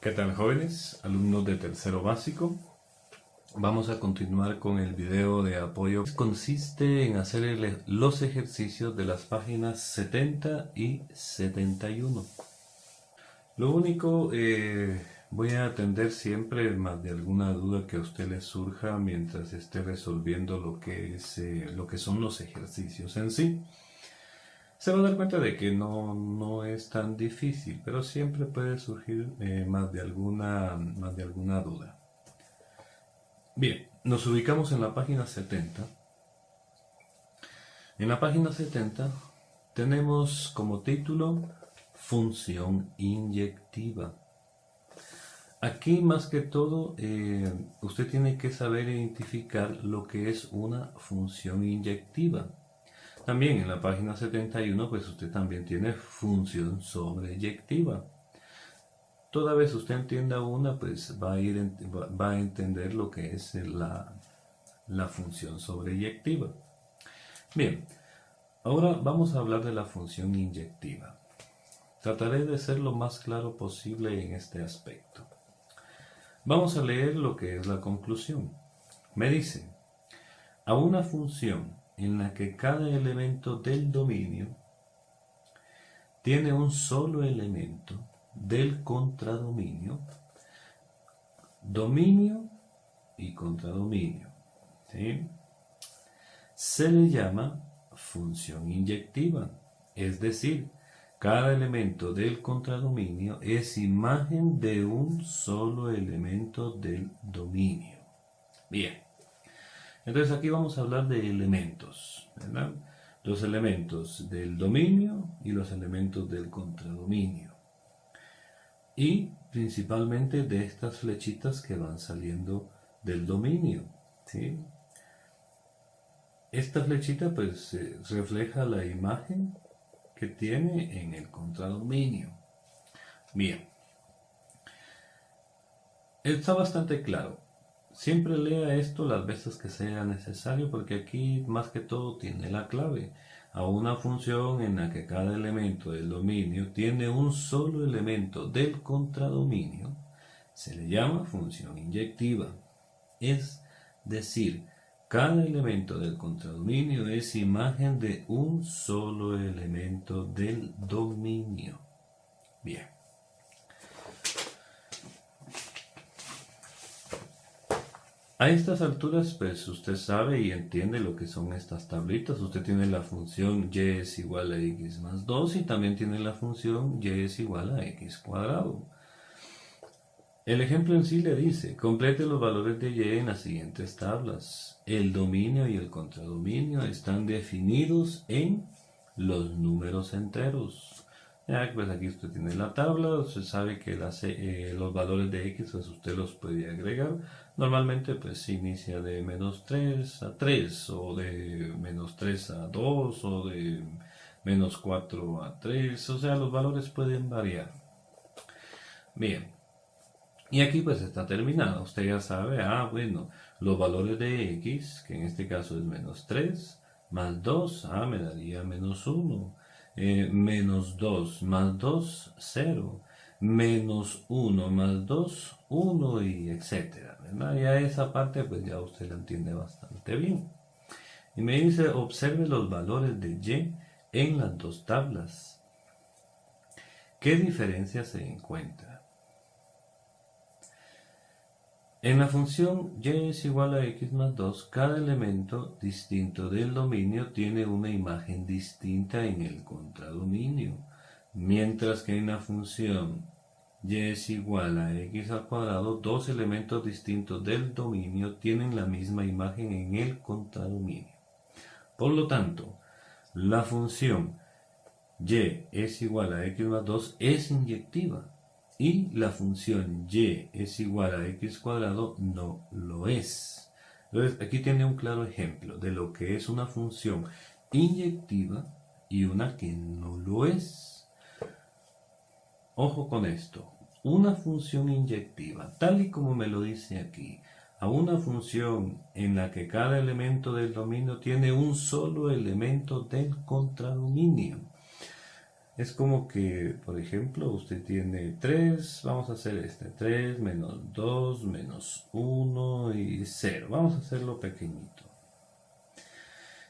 ¿Qué tal, jóvenes, alumnos de tercero básico? Vamos a continuar con el video de apoyo. Consiste en hacer los ejercicios de las páginas 70 y 71. Lo único, voy a atender siempre más de alguna duda que a usted le surja mientras esté resolviendo lo que son los ejercicios en sí. Se va a dar cuenta de que no es tan difícil, pero siempre puede surgir más de alguna duda. Bien, nos ubicamos en la página 70. En la página 70 tenemos como título función inyectiva. Aquí más que todo usted tiene que saber identificar lo que es una función inyectiva. También en la página 71 pues usted también tiene función sobreyectiva. Toda vez usted entienda una, pues va a entender lo que es la función sobreyectiva. Bien, ahora vamos a hablar de la función inyectiva. Trataré de ser lo más claro posible en este aspecto. Vamos a leer lo que es la conclusión. Me dice, a una función en la que cada elemento del dominio tiene un solo elemento del contradominio, dominio y contradominio, ¿sí? Se le llama función inyectiva, es decir, cada elemento del contradominio es imagen de un solo elemento del dominio. Bien, entonces aquí vamos a hablar de elementos, ¿verdad? Los elementos del dominio y los elementos del contradominio. Y principalmente de estas flechitas que van saliendo del dominio, ¿sí? Esta flechita pues refleja la imagen que tiene en el contradominio. Bien, está bastante claro. Siempre lea esto las veces que sea necesario porque aquí más que todo tiene la clave. A una función en la que cada elemento del dominio tiene un solo elemento del contradominio se le llama función inyectiva. Es decir, cada elemento del contradominio es imagen de un solo elemento del dominio. Bien. A estas alturas, pues usted sabe y entiende lo que son estas tablitas. Usted tiene la función y es igual a x más 2 y también tiene la función y es igual a x cuadrado. El ejemplo en sí le dice, complete los valores de y en las siguientes tablas. El dominio y el contradominio están definidos en los números enteros. Ya, pues aquí usted tiene la tabla, usted sabe que los valores de x pues usted los puede agregar. Normalmente pues se inicia de menos 3 a 3 o de menos 3 a 2 o de menos 4 a 3, o sea los valores pueden variar. Bien, y aquí pues está terminado, usted ya sabe, bueno, los valores de x, que en este caso es menos 3, más 2, me daría menos 1. Menos 2 más 2, 0. Menos 1 más 2, 1 y etcétera, ¿verdad? Ya esa parte pues ya usted la entiende bastante bien. Y me dice, observe los valores de y en las dos tablas. ¿Qué diferencia se encuentra? En la función y es igual a x más 2, cada elemento distinto del dominio tiene una imagen distinta en el contradominio, mientras que en la función y es igual a x al cuadrado, dos elementos distintos del dominio tienen la misma imagen en el contradominio. Por lo tanto, la función y es igual a x más 2 es inyectiva. Y la función y es igual a x cuadrado no lo es. Entonces aquí tiene un claro ejemplo de lo que es una función inyectiva y una que no lo es. Ojo con esto, una función inyectiva, tal y como me lo dice aquí, a una función en la que cada elemento del dominio tiene un solo elemento del contradominio. Es como que, por ejemplo, usted tiene 3, vamos a hacer 3 menos 2 menos 1 y 0. Vamos a hacerlo pequeñito.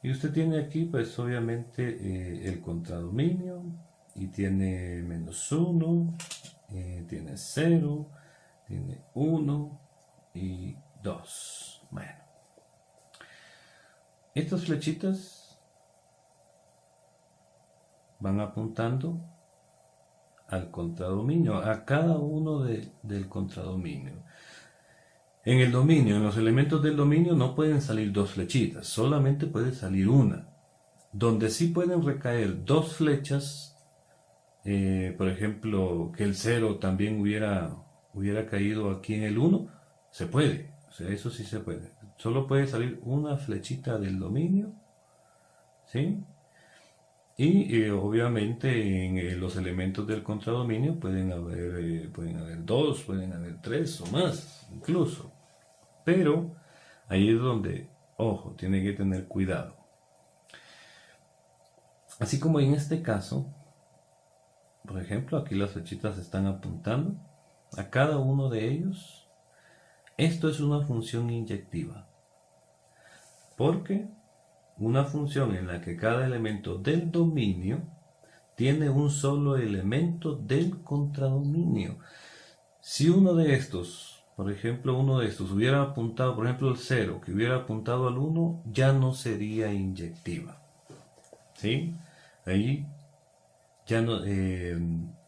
Y usted tiene aquí, pues obviamente, el contradominio y tiene menos 1, tiene 0, tiene 1 y 2. Bueno, estas flechitas van apuntando al contradominio, a cada uno del contradominio. En el dominio, en los elementos del dominio no pueden salir dos flechitas, solamente puede salir una. Donde sí pueden recaer dos flechas, por ejemplo, que el 0 también hubiera caído aquí en el 1, se puede, o sea, eso sí se puede. Solo puede salir una flechita del dominio, ¿sí? Y obviamente en los elementos del contradominio pueden haber dos, pueden haber tres o más, incluso. Pero ahí es donde, ojo, tiene que tener cuidado. Así como en este caso, por ejemplo, aquí las flechitas están apuntando a cada uno de ellos. Esto es una función inyectiva. Porque una función en la que cada elemento del dominio tiene un solo elemento del contradominio. Si uno de estos, por ejemplo, uno de estos hubiera apuntado, por ejemplo, el 0, que hubiera apuntado al 1, ya no sería inyectiva. ¿Sí? Ahí ya no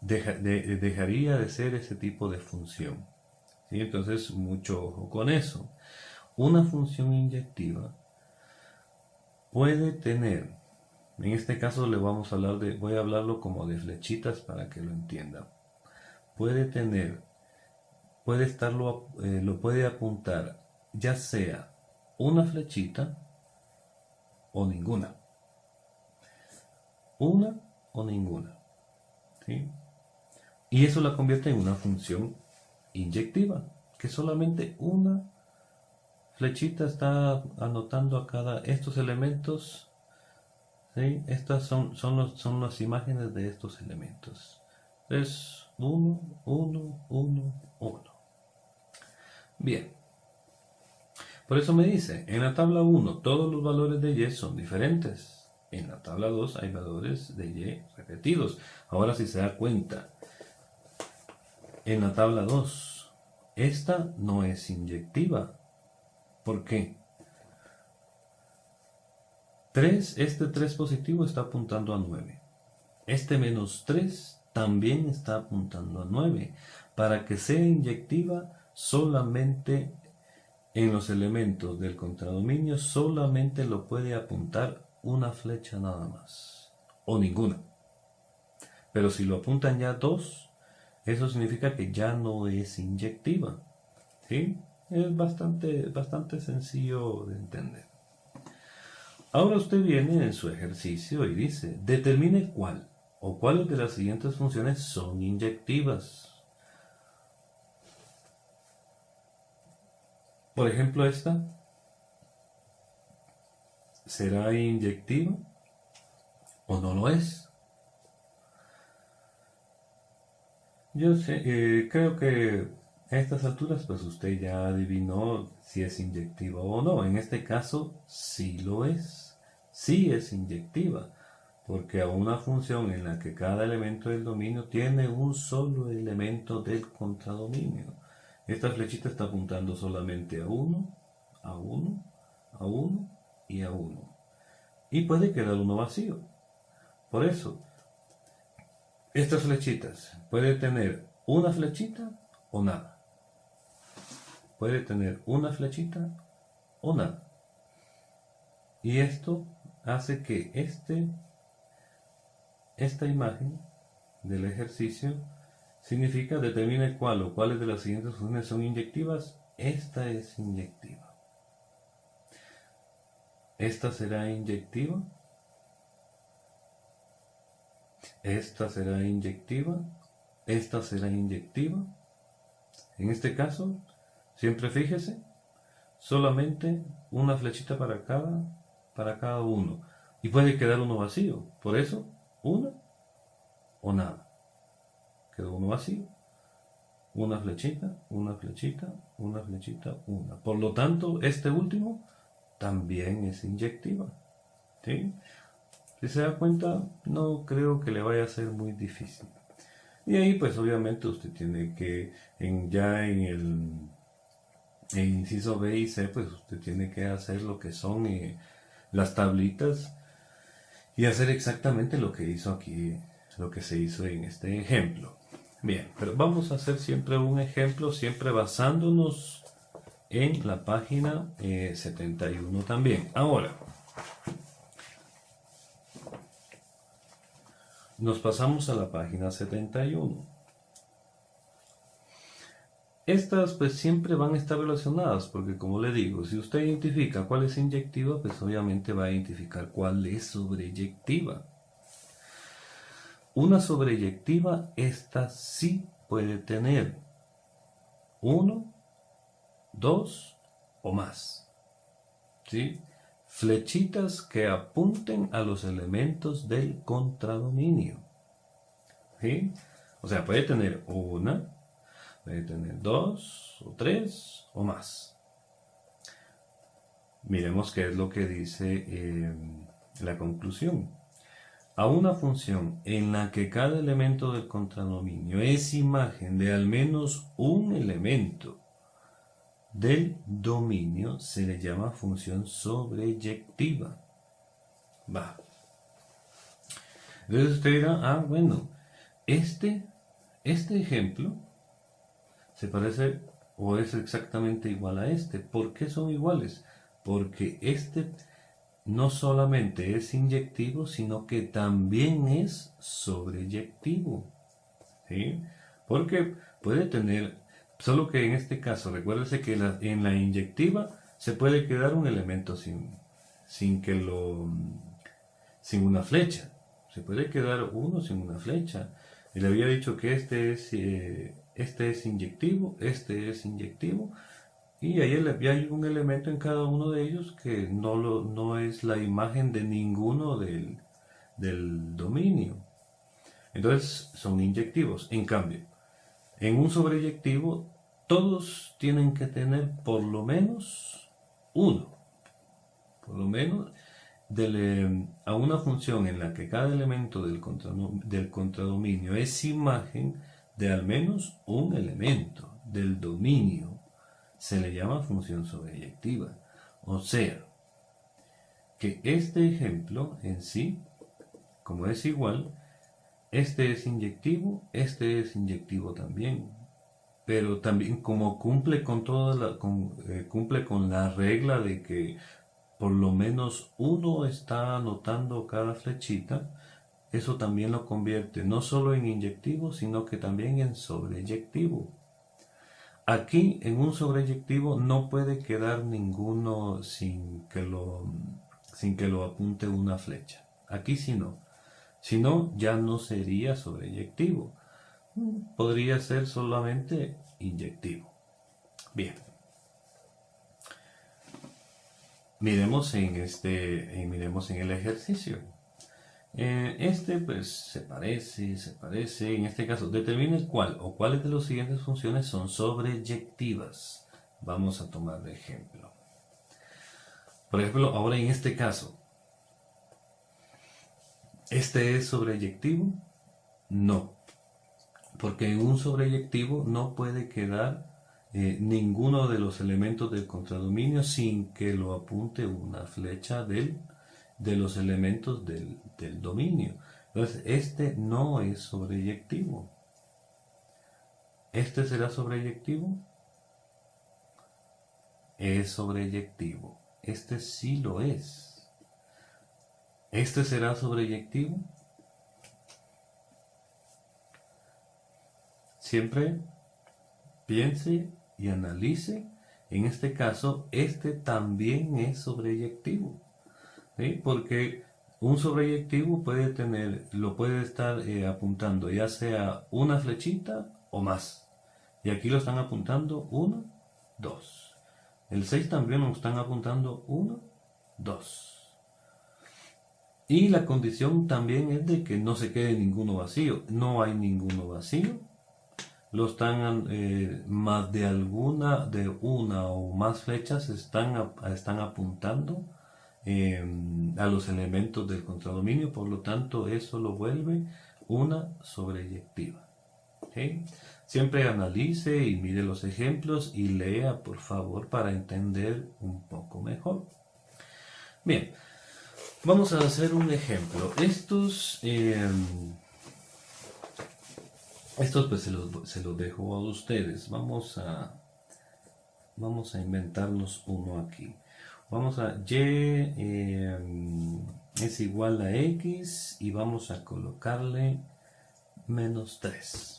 dejaría de ser ese tipo de función. ¿Sí? Entonces, mucho ojo con eso. Una función inyectiva puede tener, en este caso le vamos a hablar voy a hablarlo como de flechitas para que lo entienda. Puede tener, lo puede apuntar ya sea una flechita o ninguna. Una o ninguna. ¿Sí? Y eso la convierte en una función inyectiva, que solamente una flechita está anotando a cada estos elementos. ¿Sí? Estas son las imágenes de estos elementos. Es 1, 1, 1, 1. Bien. Por eso me dice, en la tabla 1 todos los valores de y son diferentes. En la tabla 2 hay valores de y repetidos. Ahora si se da cuenta, en la tabla 2, esta no es inyectiva. ¿Por qué? Este 3 positivo está apuntando a 9. Este menos 3 también está apuntando a 9. Para que sea inyectiva, solamente en los elementos del contradominio, solamente lo puede apuntar una flecha nada más. O ninguna. Pero si lo apuntan ya dos, eso significa que ya no es inyectiva. ¿Sí? Es bastante sencillo de entender. Ahora usted viene en su ejercicio y dice, determine cuál o cuáles de las siguientes funciones son inyectivas. Por ejemplo, esta será inyectiva o no lo es. Yo sé, creo que a estas alturas pues usted ya adivinó si es inyectiva o no. En este caso sí lo es. Sí es inyectiva. Porque a una función en la que cada elemento del dominio tiene un solo elemento del contradominio. Esta flechita está apuntando solamente a uno, a uno, a uno y a uno. Y puede quedar uno vacío. Por eso, estas flechitas puede tener una flechita o nada. Puede tener una flechita o nada. Y esto hace que esta imagen del ejercicio significa determine cuál o cuáles de las siguientes funciones son inyectivas. Esta es inyectiva. Esta será inyectiva. Esta será inyectiva. Esta será inyectiva. En este caso, siempre fíjese, solamente una flechita para cada uno. Y puede quedar uno vacío. Por eso, una o nada. Quedó uno vacío. Una flechita, una flechita, una flechita, una. Por lo tanto, este último también es inyectiva. ¿Sí? Si se da cuenta, no creo que le vaya a ser muy difícil. Y ahí pues obviamente usted tiene que, ya en el inciso B y C, pues usted tiene que hacer lo que son las tablitas y hacer exactamente lo que hizo aquí, lo que se hizo en este ejemplo. Bien, pero vamos a hacer siempre un ejemplo, siempre basándonos en la página 71 también. Ahora, nos pasamos a la página 71. Estas pues siempre van a estar relacionadas porque como le digo, si usted identifica cuál es inyectiva, pues obviamente va a identificar cuál es sobreyectiva. Una sobreyectiva, esta sí puede tener 1, 2 o más. ¿Sí? Flechitas que apunten a los elementos del contradominio. ¿Sí? O sea, puede tener una, puede tener 2 o 3 o más. Miremos qué es lo que dice la conclusión. A una función en la que cada elemento del contradominio es imagen de al menos un elemento del dominio se le llama función sobreyectiva. Va. Entonces usted dirá, bueno, este ejemplo se parece o es exactamente igual a este. ¿Por qué son iguales? Porque este no solamente es inyectivo, sino que también es sobreyectivo. ¿Sí? Porque puede tener, solo que en este caso, recuérdese que en la inyectiva se puede quedar un elemento sin una flecha. Se puede quedar uno sin una flecha. Y le había dicho que este es inyectivo, este es inyectivo. Y ahí hay un elemento en cada uno de ellos que no es la imagen de ninguno del dominio. Entonces son inyectivos. En cambio, en un sobreyectivo todos tienen que tener por lo menos uno. Por lo menos a una función en la que cada elemento del contradominio es imagen de al menos un elemento del dominio se le llama función sobreyectiva. O sea, que este ejemplo en sí, como es igual, este es inyectivo también. Pero también como cumple con cumple con la regla de que por lo menos uno está anotando cada flechita, eso también lo convierte no solo en inyectivo, sino que también en sobreyectivo. Aquí en un sobreyectivo no puede quedar ninguno sin que lo apunte una flecha. Aquí sí no. Si no, ya no sería sobreyectivo. Podría ser solamente inyectivo. Bien. Miremos miremos en el ejercicio. Pues se parece. En este caso, determine cuál o cuáles de las siguientes funciones son sobreyectivas. Vamos a tomar de ejemplo. Por ejemplo, ahora en este caso, ¿este es sobreyectivo? No, porque en un sobreyectivo no puede quedar ninguno de los elementos del contradominio sin que lo apunte una flecha de los elementos del dominio. Entonces, este no es sobreyectivo. ¿Este será sobreyectivo? Es sobreyectivo. Este sí lo es. ¿Este será sobreyectivo? Siempre piense y analice. En este caso, este también es sobreyectivo. ¿Sí? Porque un sobreyectivo lo puede estar apuntando ya sea una flechita o más. Y aquí lo están apuntando 1, 2. El 6 también lo están apuntando 1, 2. Y la condición también es de que no se quede ninguno vacío. No hay ninguno vacío. Más de una o más flechas están apuntando a los elementos del contradominio, por lo tanto eso lo vuelve una sobreyectiva. ¿Okay? Siempre analice y mire los ejemplos y lea, por favor, para entender un poco mejor. Bien, vamos a hacer un ejemplo. Estos pues se los dejo a ustedes. Vamos a inventarnos uno aquí. Y es igual a x y vamos a colocarle menos 3.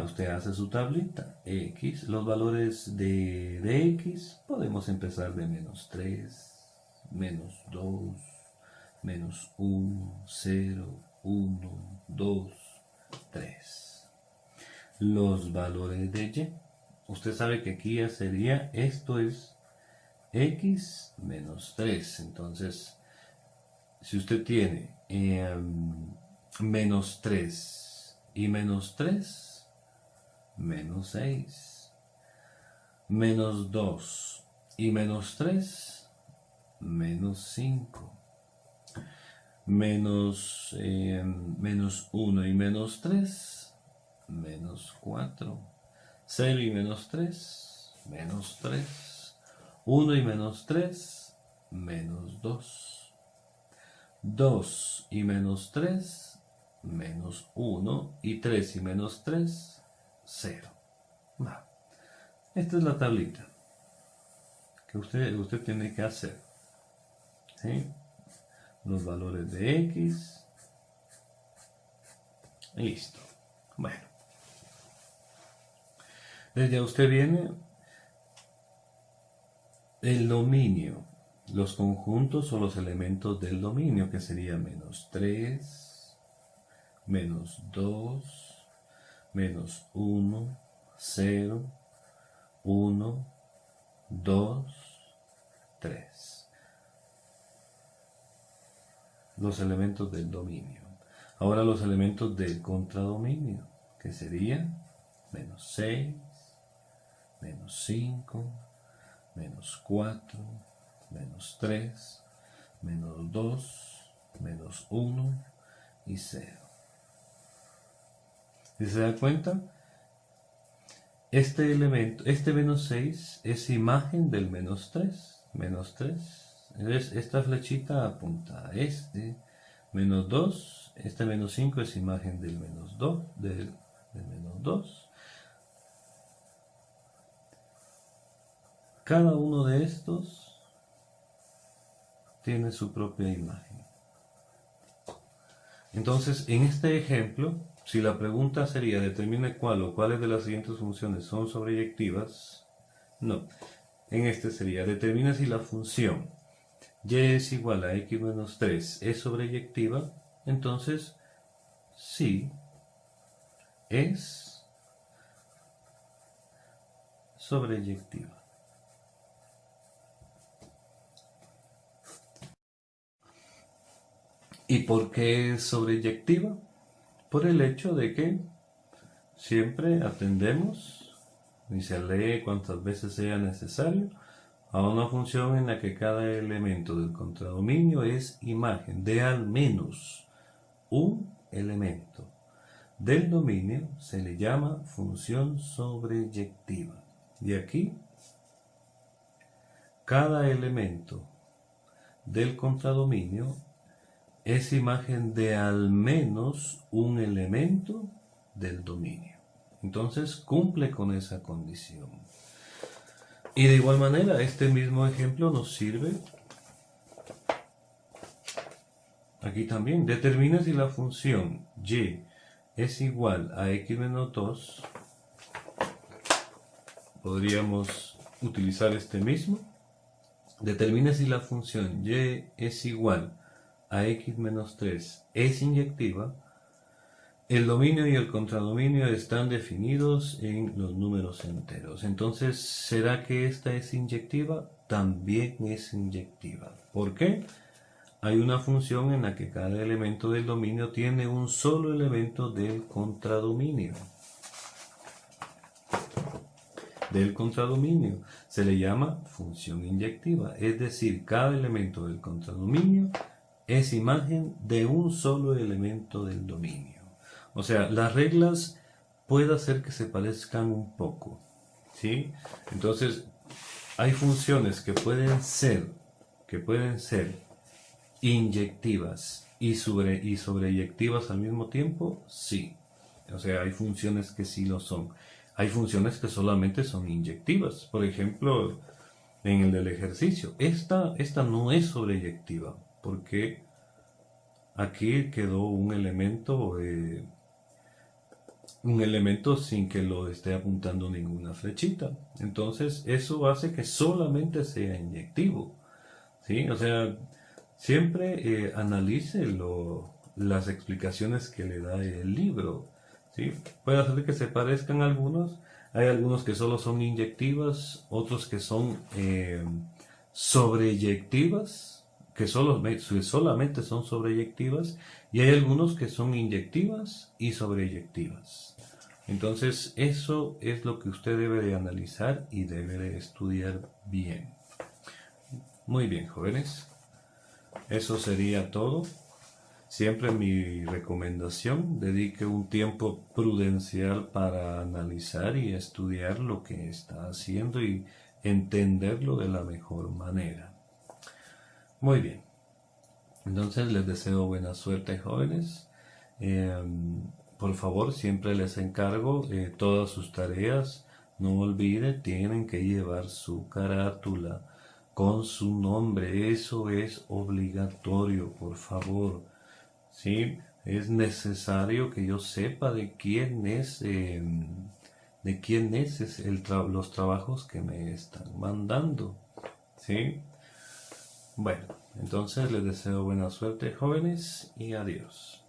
Usted hace su tablita. X, los valores de x, podemos empezar de menos 3, menos 2, menos 1, 0, 1, 2, 3. Los valores de y. Usted sabe que aquí ya sería, esto es x menos 3. Entonces, si usted tiene menos 3 y menos 3, menos 6, menos 2 y menos 3, menos 5, menos 1 y menos 3, menos 4, 0 y menos 3, menos 3, 1 y menos 3, menos 2, 2 y menos 3, menos 1 y 3 y menos 3, 0. Esta es la tablita que usted tiene que hacer. ¿Sí? Los valores de x. Listo. Bueno. Desde usted viene el dominio. Los conjuntos o los elementos del dominio, que sería menos 3, menos 2, menos 1, 0, 1, 2, 3. Los elementos del dominio. Ahora los elementos del contradominio, que serían menos 6, menos 5, menos 4, menos 3, menos 2, menos 1 y 0. Si se da cuenta, este elemento, este menos 6 es imagen del menos 3. Menos 3. Esta flechita apunta a este. Menos 2. Este menos 5 es imagen del menos 2. Del menos 2. Cada uno de estos tiene su propia imagen. Entonces, en este ejemplo, si la pregunta sería determine cuál o cuáles de las siguientes funciones son sobreyectivas, no. En este sería determina si la función y es igual a x menos 3 es sobreyectiva, entonces sí es sobreyectiva. ¿Y por qué es sobreyectiva? Por el hecho de que siempre atendemos y se lee cuantas veces sea necesario a una función en la que cada elemento del contradominio es imagen de al menos un elemento del dominio. Se le llama función sobreyectiva. Y aquí cada elemento del contradominio es imagen de al menos un elemento del dominio. Entonces cumple con esa condición. Y de igual manera, este mismo ejemplo nos sirve aquí también. Determina si la función y es igual a x menos 2. Podríamos utilizar este mismo. Determina si la función y es igual a x menos 3 es inyectiva. El dominio y el contradominio están definidos en los números enteros. Entonces, ¿será que esta es inyectiva? también es inyectiva. ¿Por qué? Hay una función en la que cada elemento del dominio tiene un solo elemento del contradominio. Se le llama función inyectiva, es decir, cada elemento del contradominio es imagen de un solo elemento del dominio. O sea, las reglas puede hacer que se parezcan un poco, ¿sí? Entonces, hay funciones que pueden ser inyectivas y sobreyectivas al mismo tiempo, sí. O sea, hay funciones que sí lo son. Hay funciones que solamente son inyectivas. Por ejemplo, en el del ejercicio. Esta no es sobreyectiva, porque aquí quedó un elemento sin que lo esté apuntando ninguna flechita. Entonces, eso hace que solamente sea inyectivo. ¿Sí? O sea, siempre analice las explicaciones que le da el libro. ¿Sí? Puede hacer que se parezcan algunos. Hay algunos que solo son inyectivas, otros que son sobreyectivas, que solamente son sobreyectivas, y hay algunos que son inyectivas y sobreyectivas. Entonces, eso es lo que usted debe de analizar y debe de estudiar bien. Muy bien, jóvenes. Eso sería todo. Siempre mi recomendación, dedique un tiempo prudencial para analizar y estudiar lo que está haciendo y entenderlo de la mejor manera. Muy bien. Entonces les deseo buena suerte, jóvenes. Por favor, siempre les encargo todas sus tareas. No olvide, tienen que llevar su carátula con su nombre. Eso es obligatorio, por favor. Sí, es necesario que yo sepa de quién es los trabajos que me están mandando. ¿Sí? Bueno, entonces les deseo buena suerte, jóvenes, y adiós.